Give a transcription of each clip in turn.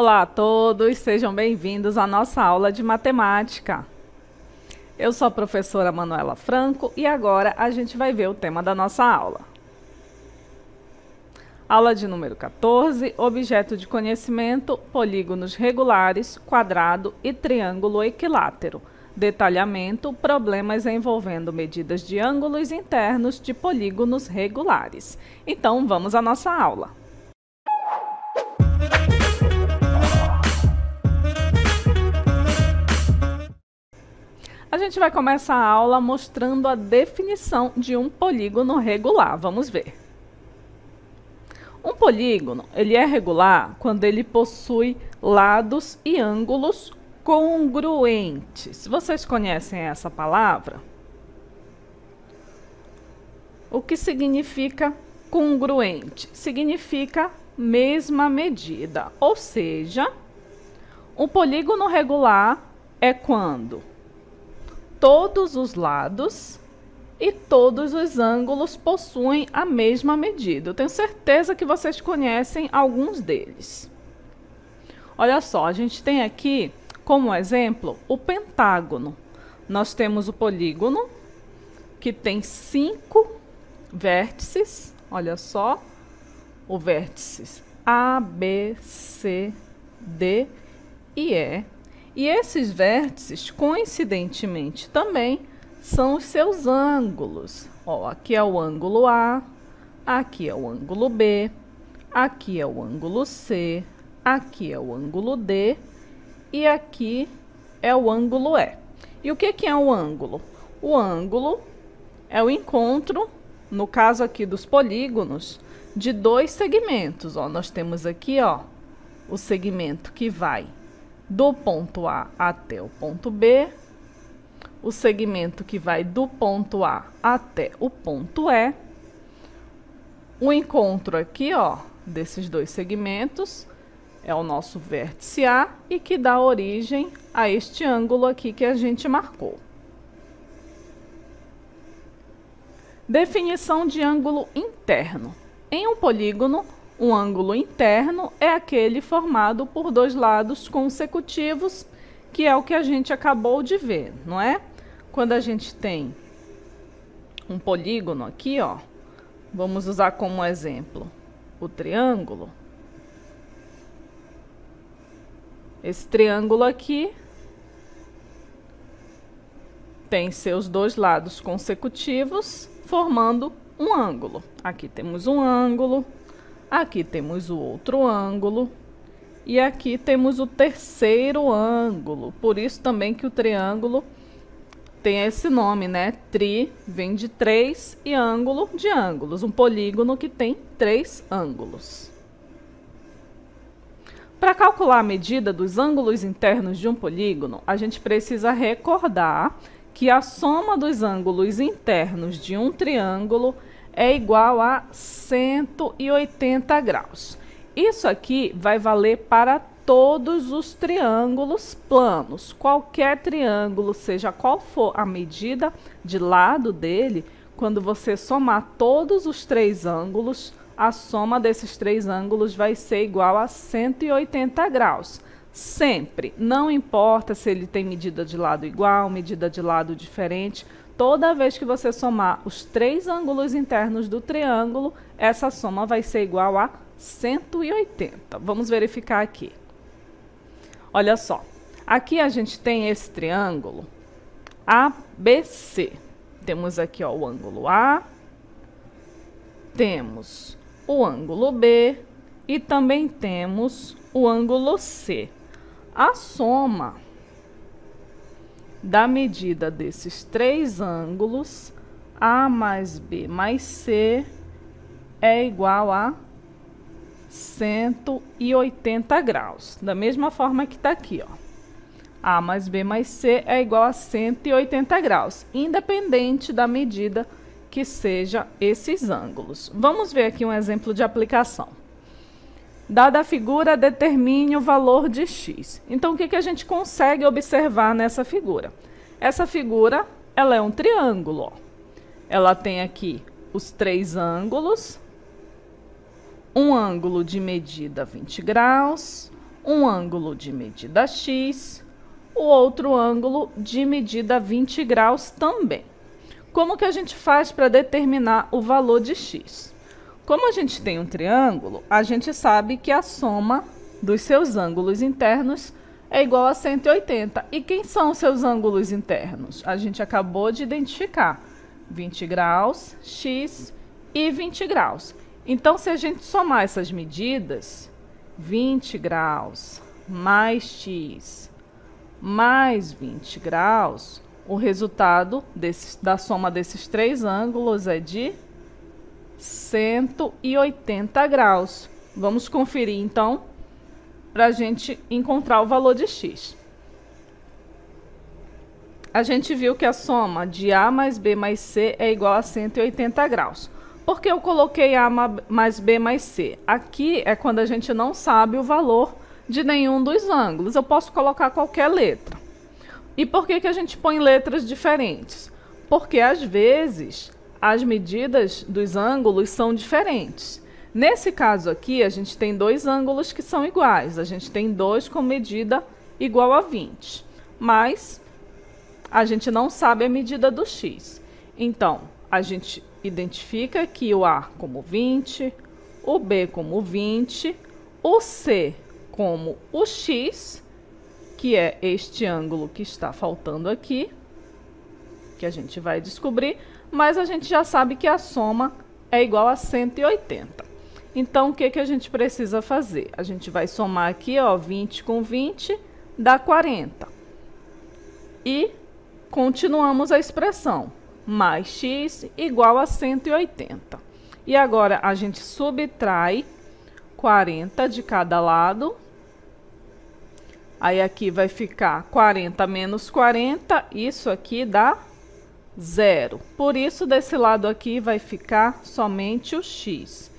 Olá a todos, sejam bem-vindos à nossa aula de matemática. Eu sou a professora Manuela Franco e agora a gente vai ver o tema da nossa aula. Aula de número 14, objeto de conhecimento, polígonos regulares, quadrado e triângulo equilátero. Detalhamento, problemas envolvendo medidas de ângulos internos de polígonos regulares. Então, vamos à nossa aula. A gente vai começar a aula mostrando a definição de um polígono regular. Vamos ver. Um polígono, ele é regular quando ele possui lados e ângulos congruentes. Vocês conhecem essa palavra? O que significa congruente? Significa mesma medida, ou seja, um polígono regular é quando todos os lados e todos os ângulos possuem a mesma medida. Eu tenho certeza que vocês conhecem alguns deles. Olha só, a gente tem aqui, como exemplo, o pentágono. Nós temos o polígono, que tem 5 vértices. Olha só, o vértices A, B, C, D e E. E esses vértices, coincidentemente, também são os seus ângulos. Ó, aqui é o ângulo A, aqui é o ângulo B, aqui é o ângulo C, aqui é o ângulo D e aqui é o ângulo E. E o que é um ângulo? O ângulo é o encontro, no caso aqui dos polígonos, de dois segmentos. Ó, nós temos aqui, ó, o segmento que vai do ponto A até o ponto B, o segmento que vai do ponto A até o ponto E, o encontro aqui, ó, desses dois segmentos é o nosso vértice A e que dá origem a este ângulo aqui que a gente marcou. Definição de ângulo interno. Em um polígono, um ângulo interno é aquele formado por dois lados consecutivos, que é o que a gente acabou de ver, não é? Quando a gente tem um polígono aqui, ó, vamos usar como exemplo o triângulo. Esse triângulo aqui tem seus dois lados consecutivos, formando um ângulo. Aqui temos um ângulo. Aqui temos o outro ângulo e aqui temos o terceiro ângulo. Por isso também que o triângulo tem esse nome, né? Tri vem de 3 e ângulo de ângulos. Um polígono que tem 3 ângulos. Para calcular a medida dos ângulos internos de um polígono, a gente precisa recordar que a soma dos ângulos internos de um triângulo é igual a 180 graus. Isso aqui vai valer para todos os triângulos planos. Qualquer triângulo, seja qual for a medida de lado dele, quando você somar todos os 3 ângulos, a soma desses 3 ângulos vai ser igual a 180 graus. Sempre, não importa se ele tem medida de lado igual, medida de lado diferente. Toda vez que você somar os 3 ângulos internos do triângulo, essa soma vai ser igual a 180. Vamos verificar aqui. Olha só, aqui a gente tem esse triângulo ABC. Temos aqui, ó, o ângulo A, temos o ângulo B e também temos o ângulo C. A soma da medida desses 3 ângulos, A mais B mais C, é igual a 180 graus. Da mesma forma que está aqui, ó. A mais B mais C é igual a 180 graus, independente da medida que seja esses ângulos. Vamos ver aqui um exemplo de aplicação. Dada a figura, determine o valor de x. Então, o que a gente consegue observar nessa figura? Essa figura, ela é um triângulo, ó. Ela tem aqui os 3 ângulos, um ângulo de medida 20 graus, um ângulo de medida x, o outro ângulo de medida 20 graus também. Como que a gente faz para determinar o valor de x? Como a gente tem um triângulo, a gente sabe que a soma dos seus ângulos internos é igual a 180. E quem são os seus ângulos internos? A gente acabou de identificar 20 graus, x e 20 graus. Então, se a gente somar essas medidas, 20 graus mais x mais 20 graus, o resultado da soma desses três ângulos é de 180 graus. Vamos conferir, então, para a gente encontrar o valor de x. A gente viu que a soma de A mais B mais C é igual a 180 graus. Por que eu coloquei A mais B mais C? Aqui é quando a gente não sabe o valor de nenhum dos ângulos. Eu posso colocar qualquer letra. E por que a gente põe letras diferentes? Porque, às vezes, as medidas dos ângulos são diferentes. Nesse caso aqui, a gente tem dois ângulos que são iguais. A gente tem dois com medida igual a 20. Mas a gente não sabe a medida do x. Então, a gente identifica aqui o A como 20, o B como 20, o C como o x, que é este ângulo que está faltando aqui, que a gente vai descobrir, mas a gente já sabe que a soma é igual a 180. Então, o que a gente precisa fazer? A gente vai somar aqui, ó, 20 com 20 dá 40. E continuamos a expressão, mais x igual a 180. E agora a gente subtrai 40 de cada lado. Aí aqui vai ficar 40 menos 40, isso aqui dá 0. Por isso, desse lado aqui vai ficar somente o x.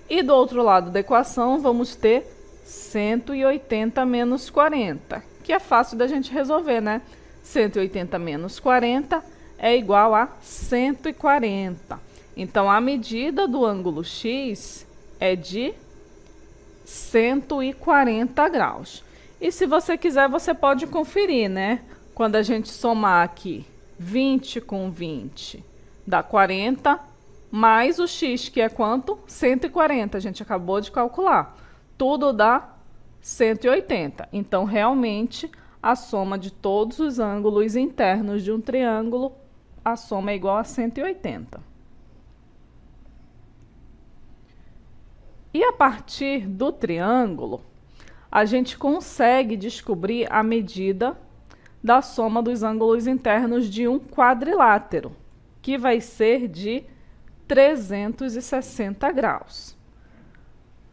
E do outro lado da equação, vamos ter 180 menos 40, que é fácil da gente resolver, né? 180 menos 40 é igual a 140. Então, a medida do ângulo x é de 140 graus. E se você quiser, você pode conferir, né? Quando a gente somar aqui 20 com 20 dá 40, mais o x, que é quanto? 140, a gente acabou de calcular. Tudo dá 180. Então, realmente, a soma de todos os ângulos internos de um triângulo, a soma é igual a 180. E a partir do triângulo, a gente consegue descobrir a medida da soma dos ângulos internos de um quadrilátero, que vai ser de 360 graus.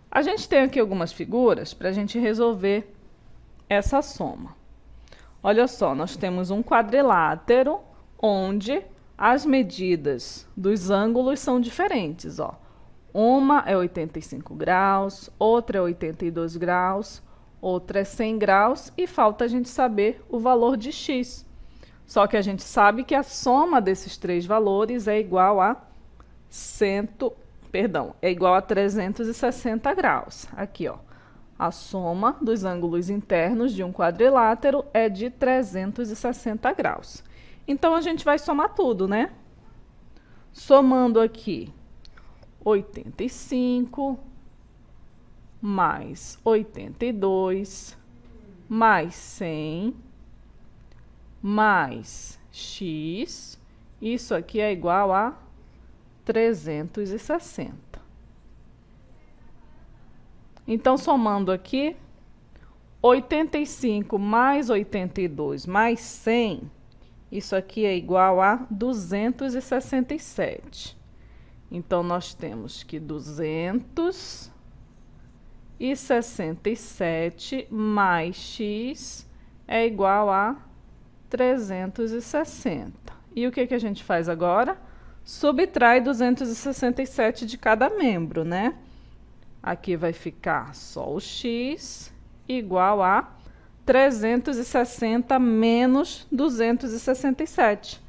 A gente tem aqui algumas figuras para a gente resolver essa soma. Olha só, nós temos um quadrilátero onde as medidas dos ângulos são diferentes, ó. Uma é 85 graus, outra é 82 graus, outra é 100 graus e falta a gente saber o valor de x. Só que a gente sabe que a soma desses três valores é igual a 360 graus. Aqui, ó. A soma dos ângulos internos de um quadrilátero é de 360 graus. Então, a gente vai somar tudo, né? Somando aqui 85 mais 82 mais 100 mais x, isso aqui é igual a 360. Então, somando aqui, 85 mais 82 mais 100, isso aqui é igual a 267. Então, nós temos que 267 mais x é igual a 360. E o que a gente faz agora? Subtrai 267 de cada membro, né? Aqui vai ficar só o x igual a 360 menos 267,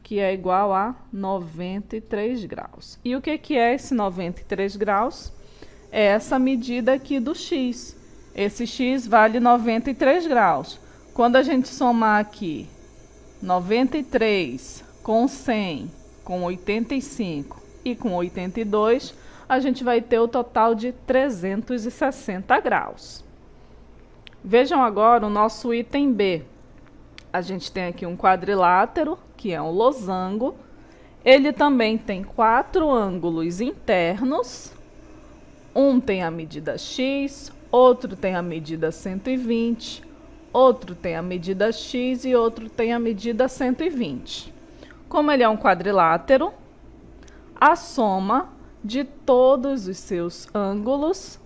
que é igual a 93 graus. E o que é esse 93 graus? É essa medida aqui do x. Esse x vale 93 graus. Quando a gente somar aqui 93 com 100, com 85 e com 82, a gente vai ter o total de 360 graus. Vejam agora o nosso item B. A gente tem aqui um quadrilátero, que é um losango. Ele também tem 4 ângulos internos. Um tem a medida x, outro tem a medida 120, outro tem a medida x e outro tem a medida 120. Como ele é um quadrilátero, a soma de todos os seus ângulos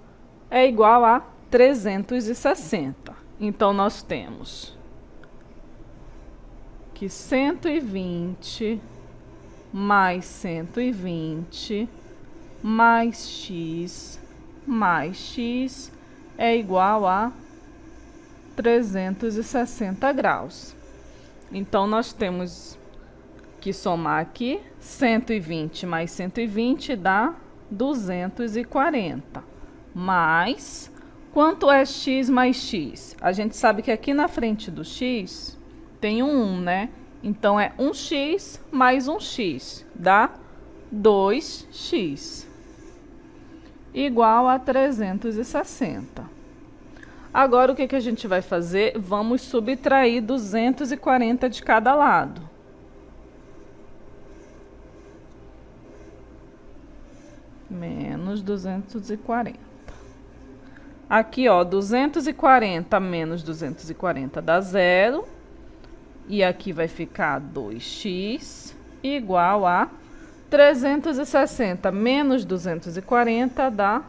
é igual a 360. Então, nós temos que 120 mais 120 mais x é igual a 360 graus. Então, nós temos que somar aqui 120 mais 120 dá 240. Mais, quanto é x mais x? A gente sabe que aqui na frente do x tem um 1, né? Então, é 1x mais 1x, dá 2x, igual a 360. Agora, o que a gente vai fazer? Vamos subtrair 240 de cada lado. Menos 240. Aqui, ó, 240 menos 240 dá 0. E aqui vai ficar 2x igual a 360 menos 240 dá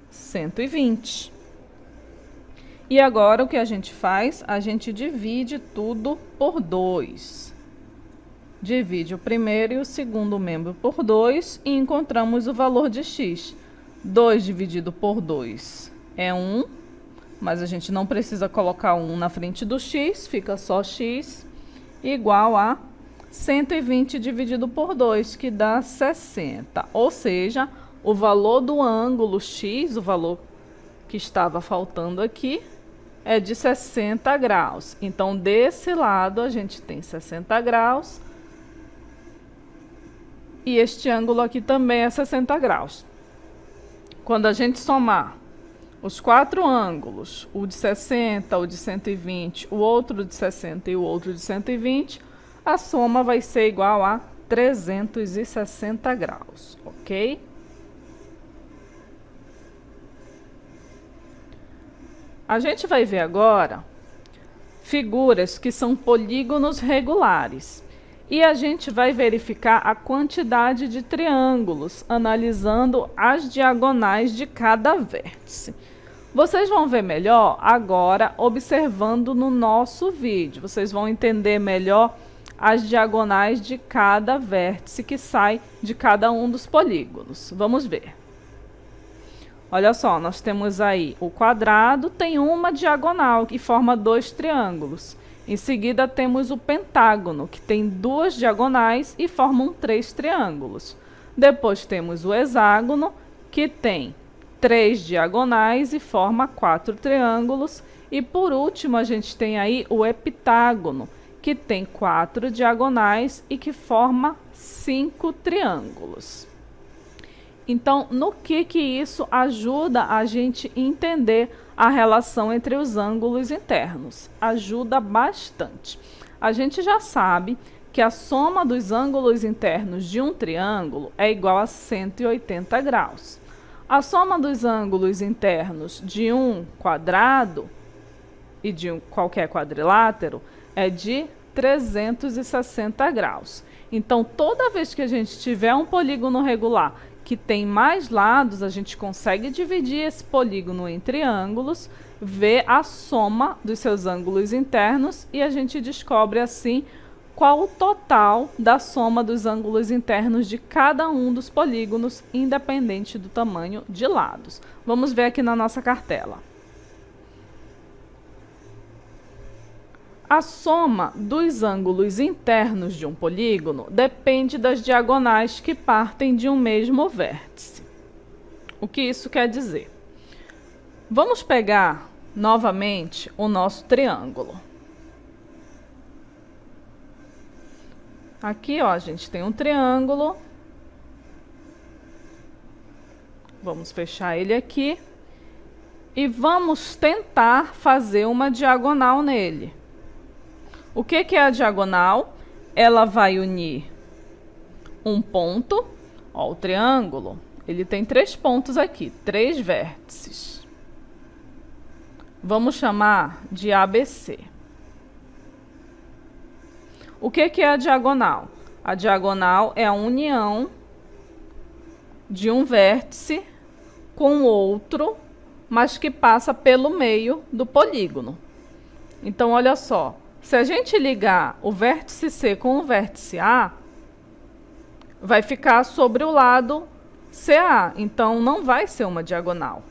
120. E agora, o que a gente faz? A gente divide tudo por 2. Divide o primeiro e o segundo membro por 2 e encontramos o valor de x. 2 dividido por 2 é 1, mas a gente não precisa colocar 1 na frente do x, fica só x igual a 120 dividido por 2, que dá 60. Ou seja, o valor do ângulo x, o valor que estava faltando aqui, é de 60 graus. Então, desse lado, a gente tem 60 graus. E este ângulo aqui também é 60 graus. Quando a gente somar os 4 ângulos, o de 60, o de 120, o outro de 60 e o outro de 120, a soma vai ser igual a 360 graus, ok? A gente vai ver agora figuras que são polígonos regulares. E a gente vai verificar a quantidade de triângulos, analisando as diagonais de cada vértice. Vocês vão ver melhor agora observando no nosso vídeo. Vocês vão entender melhor as diagonais de cada vértice que sai de cada um dos polígonos. Vamos ver. Olha só, nós temos aí o quadrado, tem uma diagonal que forma 2 triângulos. Em seguida, temos o pentágono, que tem 2 diagonais e formam 3 triângulos. Depois temos o hexágono, que tem 3 diagonais e forma 4 triângulos. E por último, a gente tem aí o heptágono, que tem 4 diagonais e que forma 5 triângulos. Então, no que isso ajuda a gente entender a relação entre os ângulos internos? Ajuda bastante. A gente já sabe que a soma dos ângulos internos de um triângulo é igual a 180 graus. A soma dos ângulos internos de um quadrado e de qualquer quadrilátero é de 360 graus. Então, toda vez que a gente tiver um polígono regular que tem mais lados, a gente consegue dividir esse polígono em triângulos, ver a soma dos seus ângulos internos e a gente descobre assim qual o total da soma dos ângulos internos de cada um dos polígonos, independente do tamanho de lados. Vamos ver aqui na nossa cartela. A soma dos ângulos internos de um polígono depende das diagonais que partem de um mesmo vértice. O que isso quer dizer? Vamos pegar novamente o nosso triângulo. Aqui, ó, a gente tem um triângulo. Vamos fechar ele aqui. E vamos tentar fazer uma diagonal nele. O que que é a diagonal? Ela vai unir um ponto. Ó, o triângulo, ele tem 3 pontos aqui, 3 vértices. Vamos chamar de ABC. O que que é a diagonal? A diagonal é a união de um vértice com outro, mas que passa pelo meio do polígono. Então, olha só, se a gente ligar o vértice C com o vértice A, vai ficar sobre o lado CA, então não vai ser uma diagonal.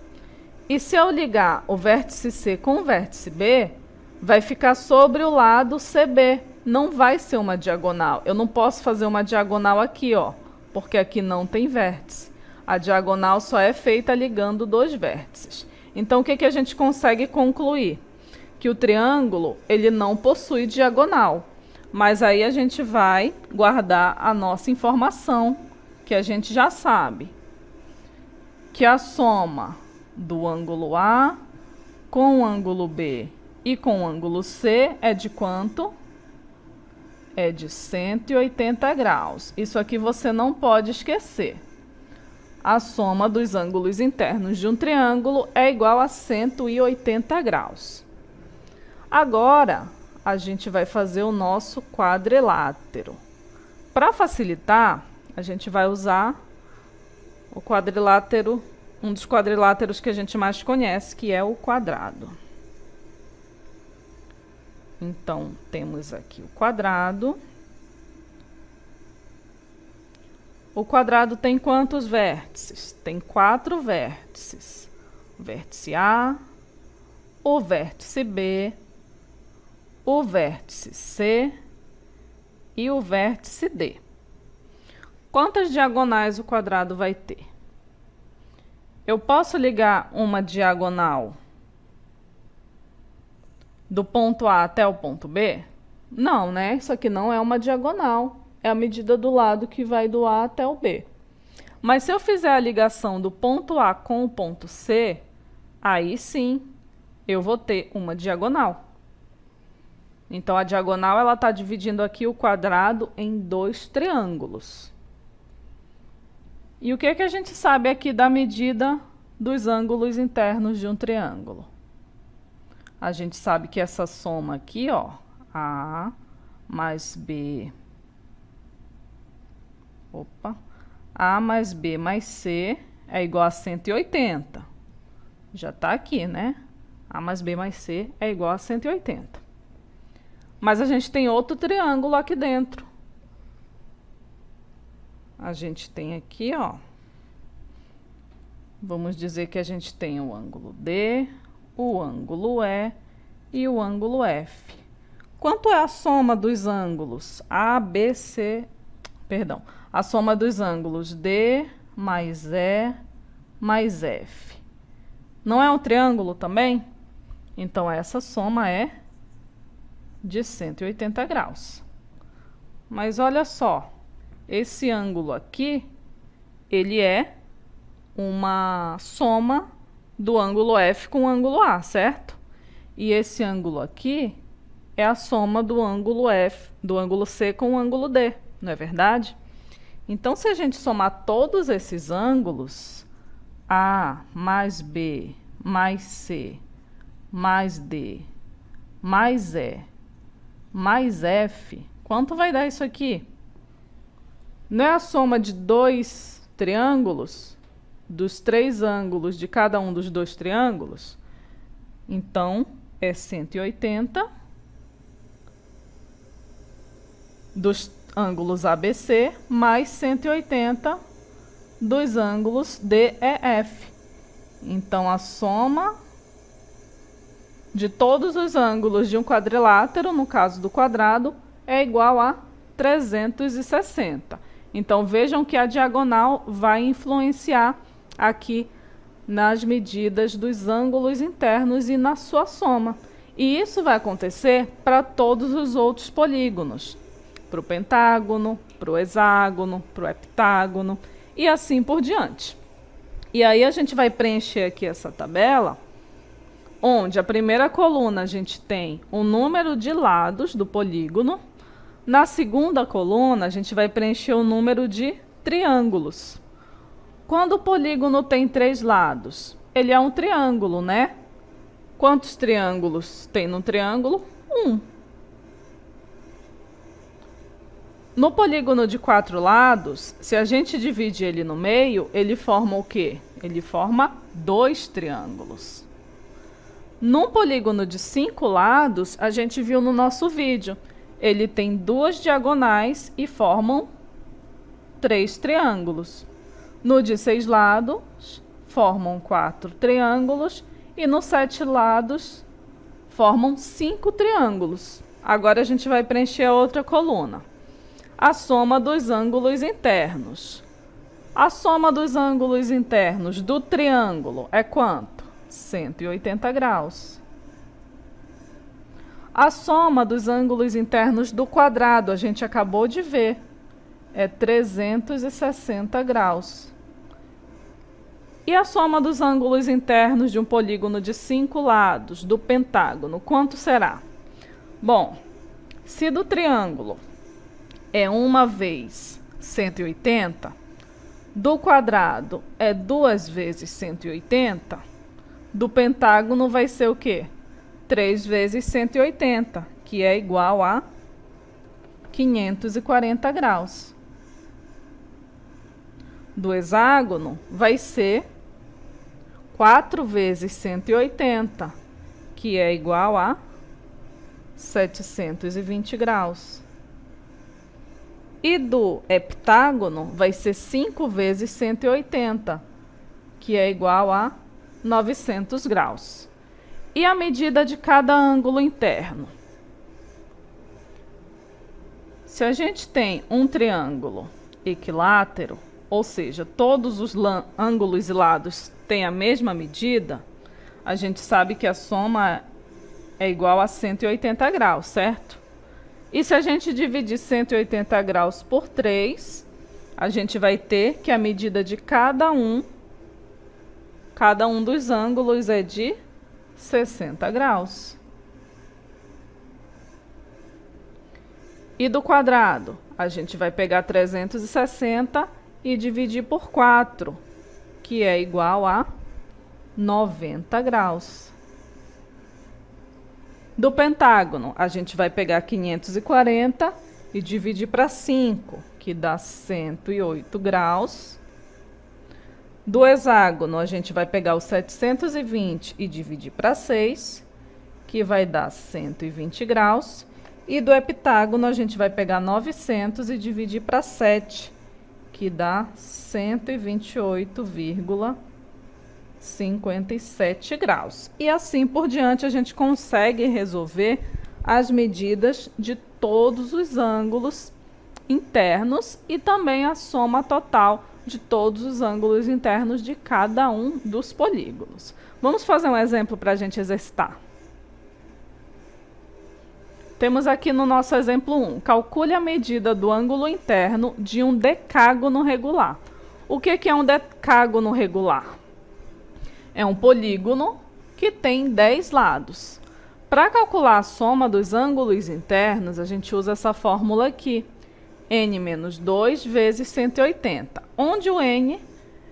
E se eu ligar o vértice C com o vértice B, vai ficar sobre o lado CB, não vai ser uma diagonal. Eu não posso fazer uma diagonal aqui, ó, porque aqui não tem vértice. A diagonal só é feita ligando 2 vértices. Então, o que que a gente consegue concluir? Que o triângulo, ele não possui diagonal. Mas aí a gente vai guardar a nossa informação, que a gente já sabe. Que a soma do ângulo A com o ângulo B e com o ângulo C é de quanto? É de 180 graus. Isso aqui você não pode esquecer. A soma dos ângulos internos de um triângulo é igual a 180 graus. Agora, a gente vai fazer o nosso quadrilátero. Para facilitar, a gente vai usar o quadrilátero, um dos quadriláteros que a gente mais conhece, que é o quadrado. Então, temos aqui o quadrado. O quadrado tem quantos vértices? Tem 4 vértices. O vértice A, o vértice B, o vértice C e o vértice D. Quantas diagonais o quadrado vai ter? Eu posso ligar uma diagonal do ponto A até o ponto B? Não, né? Isso aqui não é uma diagonal. É a medida do lado que vai do A até o B. Mas se eu fizer a ligação do ponto A com o ponto C, aí sim, eu vou ter uma diagonal. Então, a diagonal, ela está dividindo aqui o quadrado em 2 triângulos. E o que que a gente sabe aqui da medida dos ângulos internos de um triângulo? A gente sabe que essa soma aqui, ó, A mais B... A mais B mais C é igual a 180. Já está aqui, né? A mais B mais C é igual a 180. Mas a gente tem outro triângulo aqui dentro. A gente tem aqui, ó. Vamos dizer que a gente tem o ângulo D, o ângulo E e o ângulo F. Quanto é a soma dos ângulos A, B, C... Perdão. A soma dos ângulos D mais E mais F. Não é um triângulo também? Então, essa soma é de 180 graus. Mas olha só, esse ângulo aqui, ele é uma soma do ângulo F com o ângulo A, certo? E esse ângulo aqui é a soma do ângulo F, do ângulo C com o ângulo D, não é verdade? Então, se a gente somar todos esses ângulos, A mais B mais C mais D mais E mais F, quanto vai dar isso aqui? Não é a soma de 2 triângulos, dos 3 ângulos de cada um dos 2 triângulos? Então, é 180 dos ângulos ABC mais 180 dos ângulos DEF. Então, a soma de todos os ângulos de um quadrilátero, no caso do quadrado, é igual a 360. Então, vejam que a diagonal vai influenciar aqui nas medidas dos ângulos internos e na sua soma. E isso vai acontecer para todos os outros polígonos, para o pentágono, para o hexágono, para o heptágono e assim por diante. E aí a gente vai preencher aqui essa tabela, onde a primeira coluna a gente tem o número de lados do polígono. Na segunda coluna, a gente vai preencher o número de triângulos. Quando o polígono tem 3 lados, ele é um triângulo, né? Quantos triângulos tem no triângulo? 1. No polígono de 4 lados, se a gente divide ele no meio, ele forma o quê? Ele forma 2 triângulos. Num polígono de 5 lados, a gente viu no nosso vídeo, ele tem 2 diagonais e formam 3 triângulos. No de 6 lados, formam 4 triângulos e no 7 lados, formam 5 triângulos. Agora a gente vai preencher a outra coluna. A soma dos ângulos internos. A soma dos ângulos internos do triângulo é quanto? 180 graus. A soma dos ângulos internos do quadrado, a gente acabou de ver, é 360 graus. E a soma dos ângulos internos de um polígono de 5 lados, do pentágono, quanto será? Bom, se do triângulo é 1 vezes 180, do quadrado é 2 vezes 180, do pentágono vai ser o quê? 3 vezes 180, que é igual a 540 graus. Do hexágono vai ser 4 vezes 180, que é igual a 720 graus. E do heptágono vai ser 5 vezes 180, que é igual a 900 graus. E a medida de cada ângulo interno? Se a gente tem um triângulo equilátero, ou seja, todos os ângulos e lados têm a mesma medida, a gente sabe que a soma é igual a 180 graus, certo? E se a gente dividir 180 graus por 3, a gente vai ter que a medida de cada um dos ângulos é de 60 graus. E do quadrado, a gente vai pegar 360 e dividir por 4, que é igual a 90 graus. Do pentágono, a gente vai pegar 540 e dividir para 5, que dá 108 graus. Do hexágono, a gente vai pegar o 720 e dividir para 6, que vai dar 120 graus. E do heptágono, a gente vai pegar 900 e dividir para 7, que dá 128,57 graus. E assim por diante, a gente consegue resolver as medidas de todos os ângulos internos e também a soma total de todos os ângulos internos de cada um dos polígonos. Vamos fazer um exemplo para a gente exercitar. Temos aqui no nosso exemplo 1, calcule a medida do ângulo interno de um decágono regular. O que é um decágono regular? É um polígono que tem 10 lados. Para calcular a soma dos ângulos internos, a gente usa essa fórmula aqui, n menos 2 vezes 180, onde o n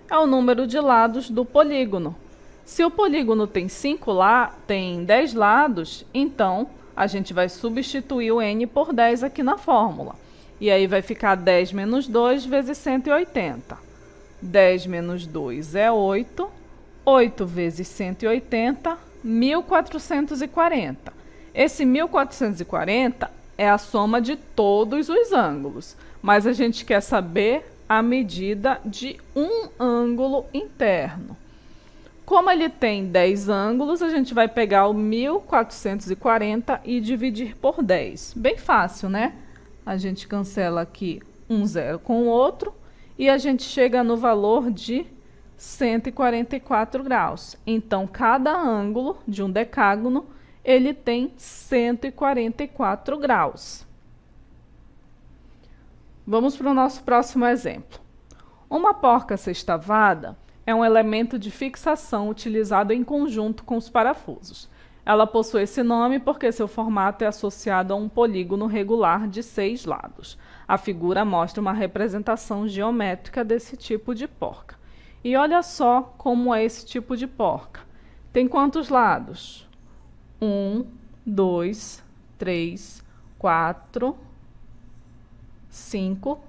é o número de lados do polígono. Se o polígono tem 10 lados, então a gente vai substituir o n por 10 aqui na fórmula. E aí vai ficar 10 menos 2 vezes 180. 10 menos 2 é 8. 8 vezes 180, 1440. Esse 1440 é a soma de todos os ângulos, mas a gente quer saber a medida de um ângulo interno. Como ele tem 10 ângulos, a gente vai pegar o 1440 e dividir por 10. Bem fácil, né? A gente cancela aqui um zero com o outro e a gente chega no valor de 144 graus. Então, cada ângulo de um decágono, ele tem 144 graus. Vamos para o nosso próximo exemplo. Uma porca sextavada é um elemento de fixação utilizado em conjunto com os parafusos. Ela possui esse nome porque seu formato é associado a um polígono regular de 6 lados. A figura mostra uma representação geométrica desse tipo de porca. E olha só como é esse tipo de porca. Tem quantos lados? 1, 2, 3, 4, 5,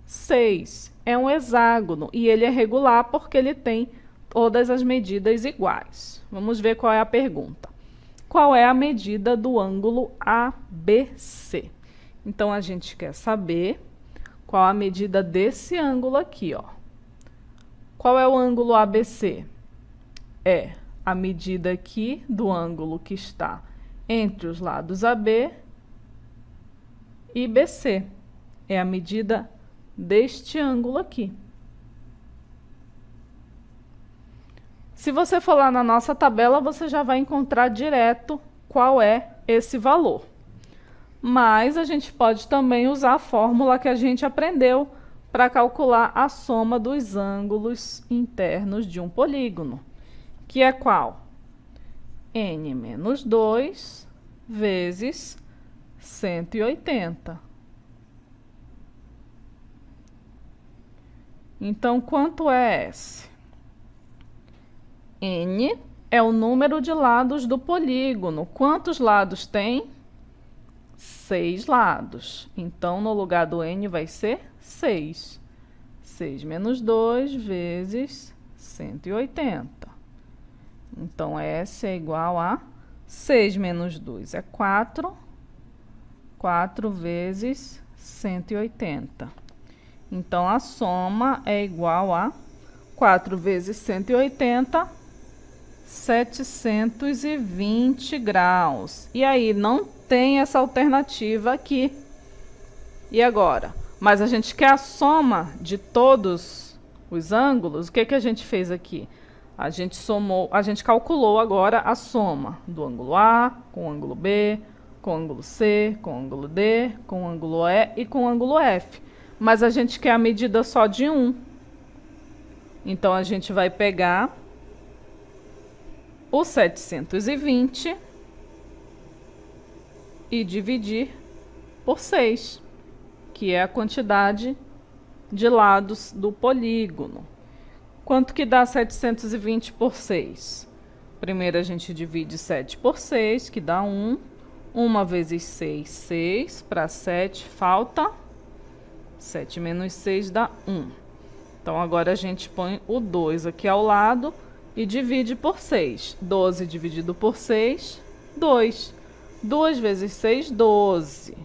6. É um hexágono e ele é regular porque ele tem todas as medidas iguais. Vamos ver qual é a pergunta. Qual é a medida do ângulo ABC? Então, a gente quer saber qual a medida desse ângulo aqui, ó. Qual é o ângulo ABC? É a medida aqui do ângulo que está entre os lados AB e BC. É a medida deste ângulo aqui. Se você for lá na nossa tabela, você já vai encontrar direto qual é esse valor. Mas a gente pode também usar a fórmula que a gente aprendeu para calcular a soma dos ângulos internos de um polígono, que é qual? N menos 2 vezes 180. Então, quanto é S? N é o número de lados do polígono. Quantos lados tem? 6 lados. Então, no lugar do N vai ser 6. 6 menos 2 vezes 180. Então, S é igual a 6 menos 2 é 4. 4 vezes 180. Então, a soma é igual a 4 vezes 180, 720 graus. E aí, não tem essa alternativa aqui. E agora? Mas a gente quer a soma de todos os ângulos. O que que a gente fez aqui? A gente calculou agora a soma do ângulo A com o ângulo B, com o ângulo C, com o ângulo D, com o ângulo E e com o ângulo F. Mas a gente quer a medida só de um. Então, a gente vai pegar o 720 e dividir por 6, que é a quantidade de lados do polígono. Quanto que dá 720 por 6? Primeiro, a gente divide 7 por 6, que dá 1. 1 vezes 6, 6. Para 7, falta 7 menos 6 dá 1. Então, agora a gente põe o 2 aqui ao lado e divide por 6. 12 dividido por 6, 2. 2 vezes 6, 12.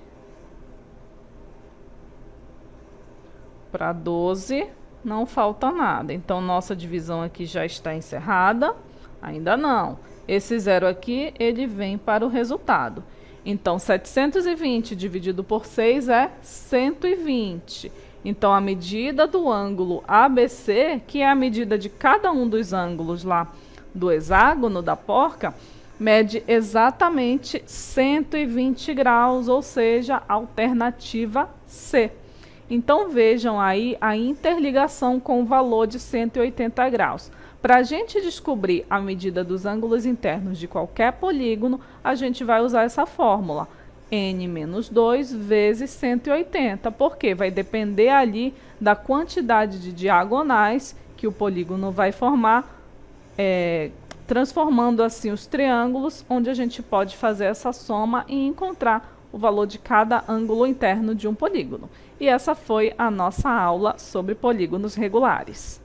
Para 12, não falta nada. Então, nossa divisão aqui já está encerrada. Ainda não. Esse zero aqui, ele vem para o resultado. Então, 720 dividido por 6 é 120. Então, a medida do ângulo ABC, que é a medida de cada um dos ângulos lá do hexágono da porca, mede exatamente 120 graus, ou seja, alternativa C. Então, vejam aí a interligação com o valor de 180 graus. Para a gente descobrir a medida dos ângulos internos de qualquer polígono, a gente vai usar essa fórmula. N menos 2 vezes 180, porque vai depender ali da quantidade de diagonais que o polígono vai formar, transformando assim os triângulos, onde a gente pode fazer essa soma e encontrar o valor de cada ângulo interno de um polígono. E essa foi a nossa aula sobre polígonos regulares.